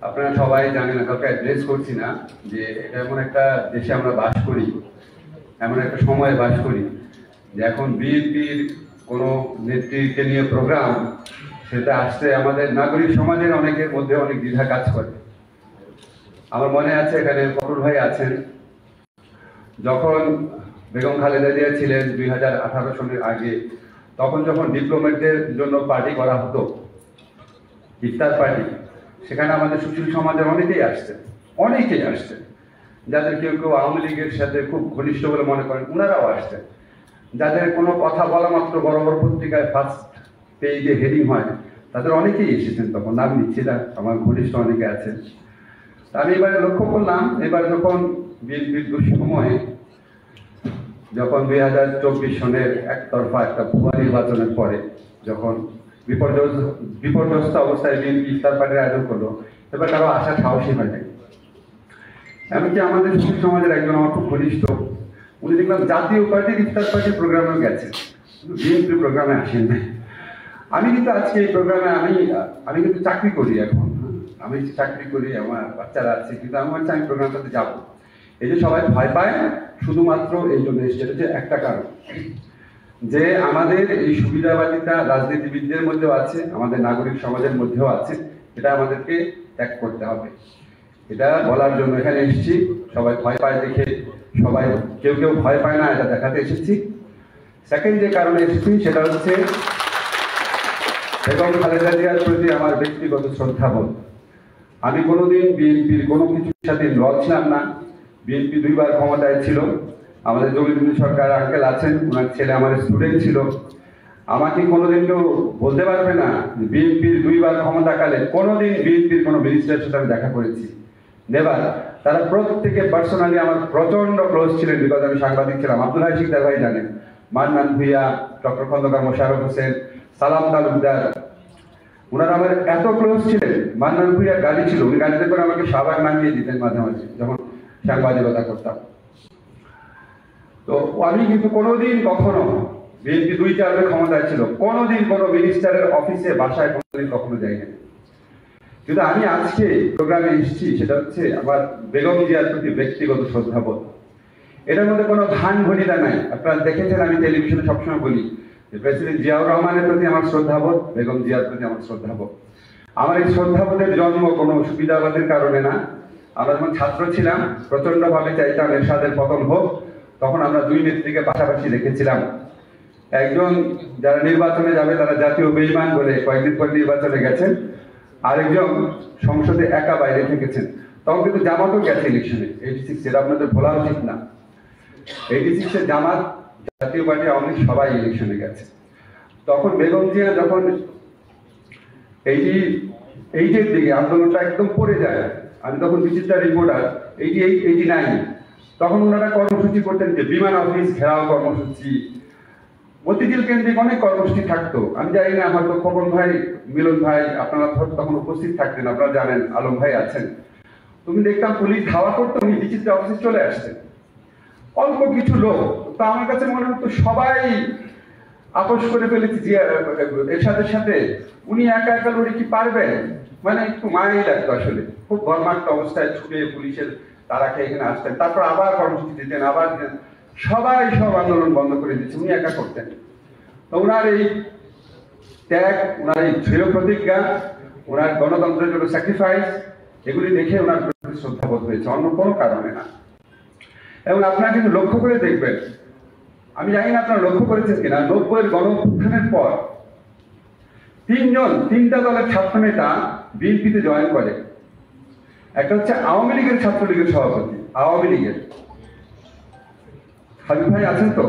আপনারা সবাই জানেন, কাউকে অ্যাড্রেস করছি না, যে এটা এমন একটা দেশে আমরা বাস করি, এমন একটা সময়ে বাস করি যে এখন বিএনপির কোনো নেত্রীকে নিয়ে প্রোগ্রাম, সেটা আসতে আমাদের নাগরিক সমাজের অনেকের মধ্যে অনেক দ্বিধা কাজ করে। আমার মনে আছে এখানে ফখরুল ভাই আছেন, যখন বেগম খালেদা জিয়া ছিলেন 2018 সনের আগে, তখন যখন ডিপ্লোমেটদের জন্য পার্টি করা হতো, ইফতার পার্টি, সেখানে আমাদের সুশীল সমাজের অনেকেই আসতেন, যাদের কেউ কেউ আওয়ামী লীগের সাথে খুব ঘনিষ্ঠ বলে মনে করেন, ওনারাও আসতেন। যাদের কোনো কথা বলা মাত্র বড় বড় পত্রিকায় ফার্স্ট পেজে হেডিং হয়, তাদের অনেকেই এসেছেন। তখন নাম নিচ্ছি না, আমার ঘনিষ্ঠ অনেকে আছেন। আমি এবারে লক্ষ্য করলাম, এবার যখন বিএনপির দুঃসময়ে, যখন 2024 সনের একতরফা একটা ভুয়া নির্বাচনের পরে যখন বিপর্যস্ত অবস্থায় বিএনপি ইফতার পার্টির আয়োজন করলো, এবার কারো আসার সাহসী হয় নাই। এমনকি আমাদের সুশীল সমাজের একজন আমার খুব ঘনিষ্ঠ, উনি দেখলাম জাতীয় পার্টির ইফতার পার্টির প্রোগ্রামেও গেছেন, বিএনপি প্রোগ্রামে আসেন নাই। আমি কিন্তু আজকে এই প্রোগ্রামে আমি কিন্তু চাকরি করি, এখন আমি চাকরি করি, আমার বাচ্চারা আছে, কিন্তু আমি হচ্ছে আমি প্রোগ্রামটাতে যাবো। এই যে সবাই ভয় পায়, শুধুমাত্র এই জন্য এসছে, যে একটা কারণ, যে আমাদের এই সুবিধাবাদিতা রাজনীতিবিদদের মধ্যেও আছে, আমাদের নাগরিক সমাজের মধ্যেও আছে, এটা আমাদেরকে ত্যাগ করতে হবে। এটা বলার জন্য এখানে এসেছি। সবাই ভয় পায় দেখে, সবাই কেউ ভয় পায় না, এটা দেখাতে এসেছি। সেকেন্ড যে কারণে এসেছি সেটা হচ্ছে বেগম খালেদা জিয়ার প্রতি আমার ব্যক্তিগত শ্রদ্ধাবোধ। আমি কোনোদিন বিএনপির কোনো কিছুর সাথে ইনভলভ ছিলাম না। বিএনপি 2 বার ক্ষমতায় ছিল, আমাদের জমিরুদ্দিন সরকার আঙ্কেল আছেন, ওনার ছেলে আমার স্টুডেন্ট ছিল। আমাকে কোনোদিন কেউ বলতে পারবে না বিএনপির 2 বার ক্ষমতাকালে কোনোদিন বিএনপির কোনো মিনিস্টারের সাথে আমি দেখা করেছি, নেভার। তারা প্রত্যেকে পার্সোনালি আমার প্রচন্ড ক্লোজ ছিলেন, বিকজ আমি সাংবাদিক ছিলাম। আব্দুল হাই শিকদার ভাই জানেন, মান্নান ভুইয়া, ডক্টর খন্দকার মোশাররফ হোসেন, সালাম তালুকদার, ওনারা আমার এত ক্লোজ ছিলেন। মান্নান ভুইয়ার গাড়ি ছিল, উনি গাড়িতে করে আমাকে শাহবাগ নামিয়ে দিতেন মাঝে মাঝে যখন সাংবাদিকতা করতাম। তো আমি কিন্তু কোনোদিন কখনো, বিএনপি 2 টার্মে ক্ষমতায় ছিল, কোনোদিন কোনো মিনিস্টারের অফিসে বাসায় কোনোদিন কখনো যাইনি। কিন্তু আমি আজকে প্রোগ্রামে এসেছি, সেটা হচ্ছে আমার বেগম জিয়ার প্রতি ব্যক্তিগত শ্রদ্ধাবোধ। এটার মধ্যে কোনো ভান ভনিতা নাই। আপনারা দেখেছেন, আমি টেলিভিশনে সবসময় বলি যে প্রেসিডেন্ট জিয়াউর রহমানের প্রতি আমার শ্রদ্ধাবোধ, বেগম জিয়ার প্রতি আমার শ্রদ্ধাবোধ। আমার এই শ্রদ্ধাবোধের জন্ম কোনো সুবিধাবাদের কারণে না। আমরা যখন ছাত্র ছিলাম, প্রচন্ডভাবে চাইতাম এরশাদের পতন হোক। তখন আমরা 2 নেত্রীকে পাশাপাশি রেখেছিলাম। একজন যারা নির্বাচনে যাবে তারা জাতীয় বেঈমান বলে কয়েকদিন পর নির্বাচনে গেছেন, আরেকজন সংসদে একা বাইরে থেকেছেন। তখন কিন্তু জামাতও গেছে ইলেকশনে, 86, এটা আপনাদের ভোলা উচিত না। 86-এ জামাত, জাতীয় পার্টি, আওয়ামী লীগ সবাই ইলেকশনে গেছে। তখন বেগম জিয়া যখন এইটের দিকে আন্দোলনটা একদম পড়ে যায়, আমি তখন বিচিত্রা রিপোর্টার, 89, তখন ওনারা কর্মসূচি করতেন, যে বিমান অফিস ঘেরাও কর্মসূচি, মতিঝিল কেন্দ্রিক অনেক কর্মসূচি থাকতো। আমি জানি না, হয়তো খোকন ভাই, মিলন ভাই, আপনারা তখন উপস্থিত থাকতেন, আপনারা জানেন, আলম ভাই আছেন। তুমি দেখতাম পুলিশ ধাওয়া করতো, উনি বিচিত্রা অফিসে চলে আসতেন, অল্প কিছু লোক। তো আমার কাছে মনে হতো সবাই আপোষ করে ফেলেছি এরশাদের সাথে, উনি একা একা লড়ে কি পারবেন? মানে একটু মায়াই লাগতো আসলে। খুব ঘর্মাক্ত অবস্থায় ছুটে পুলিশের তারা খেয়ে এখানে আসতেন, তারপর আবার কর্মসূচি দিতেন, আবার সবাই সব আন্দোলন বন্ধ করে দিচ্ছে, উনি একা করতেন। তো ওনার এই ত্যাগ, ওনার এই দৃঢ় প্রতিজ্ঞা, ওনার গণতন্ত্রের জন্য স্যাক্রিফাইস, এগুলি দেখে ওনার প্রতি শ্রদ্ধাবোধ হয়েছে, অন্য কোনো কারণে না। এবং আপনারা কিন্তু লক্ষ্য করে দেখবেন, আমি জানি না আপনারা লক্ষ্য করেছেন কিনা, 90-এর গণঅভ্যুত্থানের পর 3টা দলের ছাত্র নেতা বিএনপিতে জয়েন করে। একটা হচ্ছে আওয়ামী লীগের ছাত্রলীগের সভাপতি, আওয়ামী লীগের খালিদ ভাই আছেন তো,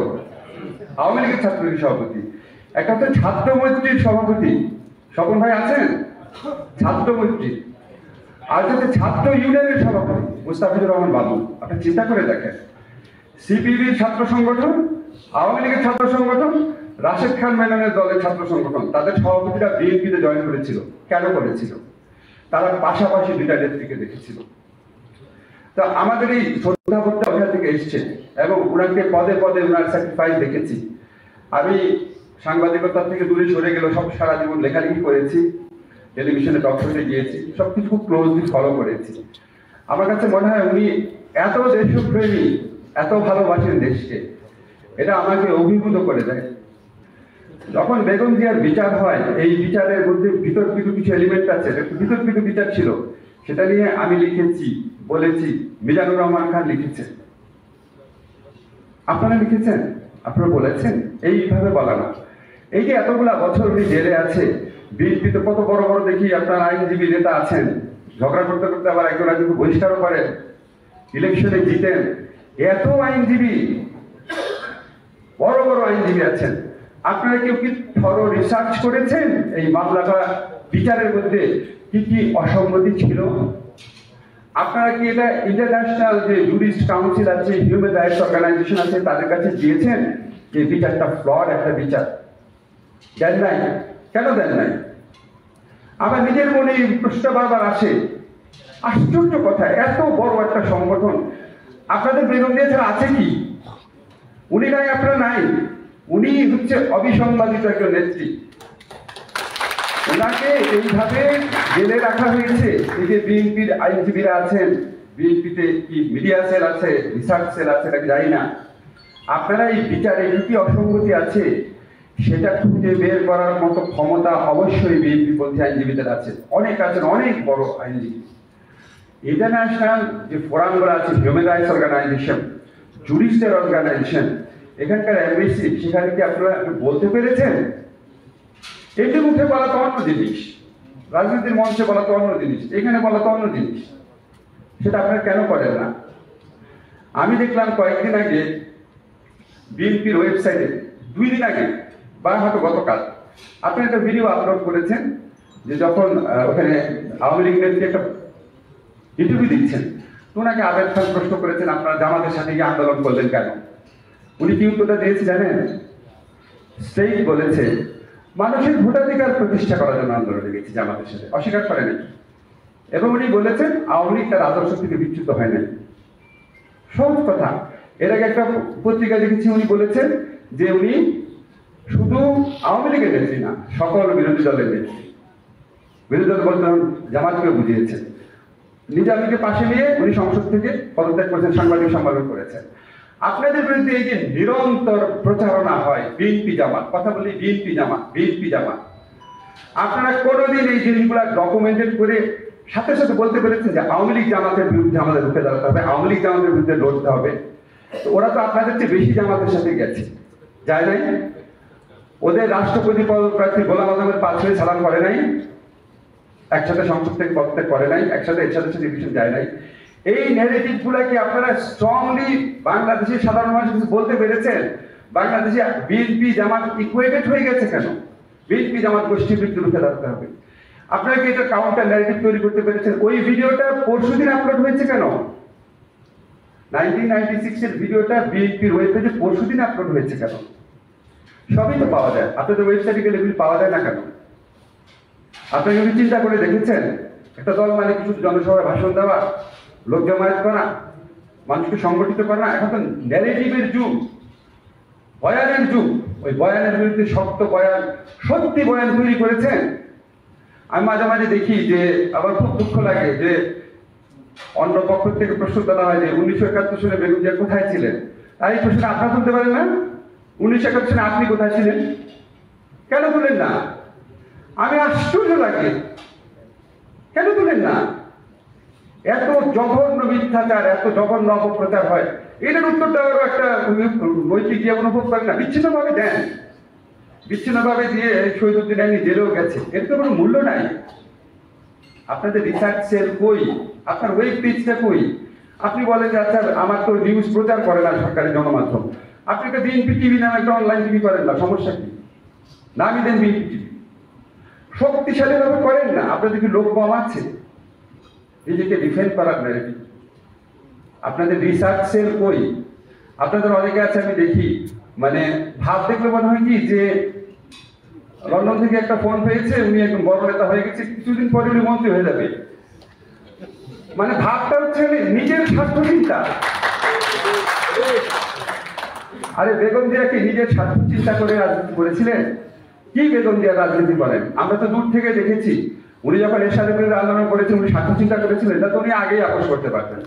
আওয়ামী লীগের ছাত্রলীগের সভাপতি। একটা হচ্ছে ছাত্র মৈত্রীর সভাপতি, স্বপন ভাই আছেন, ছাত্র মৈত্রী। আর হচ্ছে ছাত্র ইউনিয়নের সভাপতি মুস্তাফিজুর রহমান বাবু। আপনি চিন্তা করে দেখেন, সিপিবির ছাত্র সংগঠন, আওয়ামী লীগের ছাত্র সংগঠন, রাশেদ খান মেননের দলের ছাত্র সংগঠন, তাদের সভাপতিরা বিএনপিতে জয়েন করেছিল। কেন করেছিল? তারা পাশাপাশি 2টা নেত্রীকে দেখেছিল। তো আমাদের এই শ্রদ্ধাবোধটা ওখান থেকে এসছে, এবং ওনাকে পদে পদে ওনার স্যাক্রিফাইস দেখেছি। আমি সাংবাদিকতা থেকে দূরে সরে গেলেও সারা জীবন লেখালেখি করেছি। টেলিভিশনে টক শোতে গিয়েছি, সবকিছু খুব ক্লোজলি ফলো করেছি। আমার কাছে মনে হয় উনি এত দেশপ্রেমী, এত ভালোবাসেন দেশকে, এটা আমাকে অভিভূত করে দেয়। যখন বেগম জিয়ার বিচার হয়, এই বিচারের মধ্যে বিতর্কিত কিছু এলিমেন্ট আছে, বিতর্কিত বিচার ছিল, সেটা নিয়ে আমি লিখেছি, বলেছি, মিজানুর রহমান খান লিখেছেন, আপনারা লিখেছেন, আপনারা বলেছেন, এইভাবে বলা না। এই যে এতগুলা বছর উনি জেলে আছে, বিএনপিতে কত বড় বড় দেখি আপনার আইনজীবী নেতা আছেন, ঝগড়া করতে করতে আবার একজন একজনকে বহিষ্কারও করেন, ইলেকশনে জিতেন, এত আইনজীবী, বড় বড় আইনজীবী আছেন, আপনারা কেউ কি থরো রিসার্চ করেছেন এই মামলাটা বিচারের মধ্যে কি কি অসঙ্গতি ছিল? আপনারা কি এটা ইন্টারন্যাশনাল যে জুরিস্ট কাউন্সিল আছে, হিউম্যান রাইটস অর্গানাইজেশন আছে, তাদের কাছে দিয়েছেন যে বিচারটা ফ্লড একটা বিচার? দেন নাই। কেন দেন নাই? আমার নিজের মনে প্রশ্ন বারবার আসে, আশ্চর্য কথা, এত বড় একটা সংগঠন, আপনাদের বেগম জিয়া ছাড়া আছে কি? উনি নাই, আপনারা নাই। উনি হচ্ছে অবিসংবাদিত একজন নেত্রী, ওনাকে এইভাবে জেলে রাখা হয়েছে। এই যে বিএনপির আইনজীবীরা আছেন, বিএনপিতে কি মিডিয়া সেল আছে, রিসার্চ সেল আছে, নাকি জানি না, আপনারা এই বিচারে কি কি অসঙ্গতি আছে সেটা খুঁজে বের করার মতো ক্ষমতা অবশ্যই বিএনপি পন্থী আইনজীবীদের আছে, অনেক আছেন, অনেক বড় আইনজীবী। ইন্টারন্যাশনাল যে ফোরামগুলো আছে, হিউম্যান রাইটস অর্গানাইজেশন, জুরিস্টের অর্গানাইজেশন, এখানকার এমবিসি, সেখানে কি আপনারা বলতে পেরেছেন? এটি মুখে বলা তো অন্য জিনিস, রাজনীতির মঞ্চে বলা তো অন্য জিনিস, এখানে বলা তো অন্য জিনিস, সেটা আপনারা কেন করেন না? আমি দেখলাম কয়েকদিন আগে বিএনপির ওয়েবসাইটে, 2 দিন আগে বা হয়তো গতকাল, আপনি একটা ভিডিও আপলোড করেছেন যে যখন ওখানে আওয়ামী লীগ নেত্রী একটা ইন্টারভিউ দিচ্ছেন, তো ওনাকে আবেদ খান প্রশ্ন করেছেন, আপনারা জামাতের সাথে গিয়ে আন্দোলন করলেন কেন? উনি কি উত্তরটা দিয়েছে জানেন? স্টেট বলেছে মানুষের ভোটাধিকার প্রতিষ্ঠা করার জন্য আন্দোলনে গেছি জামাতের সাথে, অস্বীকার করে নাই। এবং উনি বলেছেন আওয়ামী লীগ তার আদর্শ থেকে বিচ্যুত হয় নাই। সহজ কথা। এর আগে একটা পত্রিকা দেখেছি, উনি বলেছেন যে উনি শুধু আওয়ামী লীগের নেত্রী না, সকল বিরোধী দলের নেত্রী। বিরোধী দল বলতে জামাতকে বুঝিয়েছেন। নিজামীকে পাশে নিয়ে উনি সংসদ থেকে পদত্যাগ করেছেন, সাংবাদিক সম্মেলন করেছেন। আপনাদের বিরুদ্ধে এই যে নিরন্তর প্রচারণা হয় বিএনপি জামাত, কথা বলি বিএনপি জামাত, বিএনপি জামাত, আপনারা কোনোদিন এই জিনিসগুলো ডকুমেন্টেড করে সাথে সাথে বলতে পেরেছেন যে আওয়ামী লীগ জামাতের বিরুদ্ধে আমাদের রুখে দাঁড়াতে হবে, আওয়ামী লীগ জামাতের বিরুদ্ধে লড়তে হবে? তো ওরা তো আপনাদের চেয়ে বেশি জামাতের সাথে গেছে, যায় নাই? ওদের রাষ্ট্রপতি পদপ্রার্থী গোলাম আজমের পাশে সালাম করে নাই, একসাথে সংসদ থেকে পদত্যাগ করে নাই, একসাথে এর সাথে ডিভিশন যায় নাই। এই ন্যারেটিভ গুলাকে আপনারা স্ট্রংলি বাংলাদেশের সাধারণ মানুষ বলতে পেরেছেন? বাংলাদেশে বিএনপি জামাত ইকুয়েটেড হয়ে গেছে কেন? বিএনপি জামাত গোষ্ঠীর বিরুদ্ধে রুখে দাঁড়াতে হবে। আপনারা কি এটা কাউন্টার ন্যারেটিভ তৈরি করতে পেরেছেন? ওই ভিডিওটা পরশুদিন আপলোড হয়েছে কেন? 1996 এর ভিডিওটা বিএনপির ওয়েব পেজে পরশুদিন আপলোড হয়েছে কেন? সবই তো পাওয়া যায়, আপনাদের ওয়েবসাইটে গেলে এগুলি পাওয়া যায় না কেন? আপনারা কি চিন্তা করে দেখেছেন? একটা দল মানে কিছু জনসভায় ভাষণ দেওয়া, লোক জমায়েত করা, মানুষকে সংগঠিত করা না। এখন তো ন্যারেটিভের যুগ, বয়ানের যুগ। ওই বয়ানের বিরুদ্ধে শক্ত বয়ান, সত্যি বয়ান তৈরি করেছেন। আমি মাঝে মাঝে দেখি যে আবার খুব দুঃখ লাগে যে অন্য পক্ষ থেকে প্রশ্ন তোলা হয় যে 1971 সালে বেগম জিয়া কোথায় ছিলেন? তাই এই প্রশ্ন আপনারা তুলতে পারেন না? 1971 সালে আপনি কোথায় ছিলেন? কেন তুলেন না? আমি আশ্চর্য লাগে, কেন তুলেন না? এত জঘন্য মিথ্যাচার, এত জঘন্য অপপ্রচার হয়, এটার উত্তর দেওয়ারও একটা নৈতিক যে অনুভব করেন না? বিচ্ছিন্নভাবে দেন, বিচ্ছিন্নভাবে দিয়ে শহীদুদ্দিন আইনি জেলেও গেছে, এর তো কোনো মূল্য নাই। আপনাদের রিসার্চ সেল কই? আপনার ওয়েব পেজটা কই? আপনি বলেন যে আচ্ছা আমার তো নিউজ প্রচার করে না সরকারি গণমাধ্যম, আপনি একটা বিএনপি টিভি নামে একটা অনলাইন টিভি করেন না, সমস্যা কি? নামই দেন বিএনপি টিভি, শক্তিশালী ভাবে করেন না। আপনাদের কি লোক কম আছে নিজেকে ডিফেন্ড করার ন্যারেটিভ? আপনাদের রিসার্চ সেল কই? আপনাদের অনেকে আছে আমি দেখি, মানে ভাব দেখলে মনে হয় কি যে লন্ডন থেকে একটা ফোন পেয়েছে, উনি একদম বড় নেতা হয়ে গেছে, কিছুদিন পরে উনি মন্ত্রী হয়ে যাবে। মানে ভাবটা হচ্ছে নিজের স্বার্থ চিন্তা। আরে বেগম জিয়া কি নিজের স্বার্থ চিন্তা করে রাজনীতি করেছিলেন? কি বেগম জিয়া রাজনীতি করেন? আমরা তো দূর থেকে দেখেছি, উনি যখন এরশাদের বিরুদ্ধে আন্দোলন করেছেন, উনি স্বার্থ চিন্তা করেছিলেন, এটা তো উনি আগেই আপোষ করতে পারতেন।